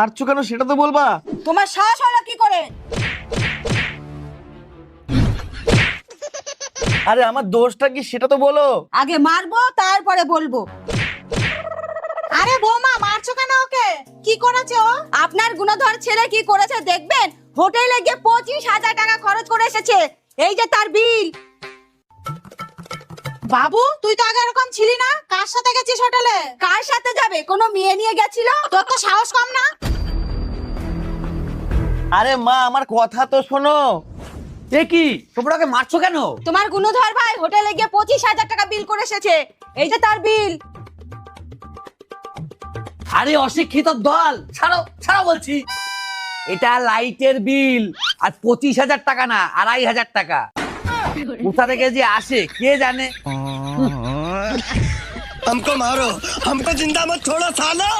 মারছো কেন সেটা তো বলবা। তোমার সাহস হলো কি করে? আরে আমার দোষটা কি সেটা তো বলো। আগে মারবো তারপরে বলবো। আরে বৌমা মারছো কেন ওকে? কি করেছে ও? আপনার গুণধর ছেলে কি করেছে দেখবেন। হোটেলে গিয়ে 25,000 টাকা খরচ করে এসেছে। এই যে তার বিল। বাবু তুই তো আগে এরকম ছিলি না, কার সাথে গেছিস হোটেলে? কার সাথে যাবে, কোনো মেয়ে নিয়ে গেছিল। তোর তো সাহস কম না? আরে মা আমার কথা তো শোনো। এ কি তোমরা ওকে মারছো কেন? তোমার গুণধর ভাই হোটেলে গিয়ে 25,000 টাকা বিল করে এসেছে। এই যে তার বিল। আরে অশিক্ষিত দল, ছাড়ো ছাড়ো বলছি। এটা লাইটের বিল, আর 25,000 টাকা না, 2,500 টাকা। কোথা থেকে যে আসে কে জানে। हमको मारो, हमको जिंदा मत छोड़ो सालो।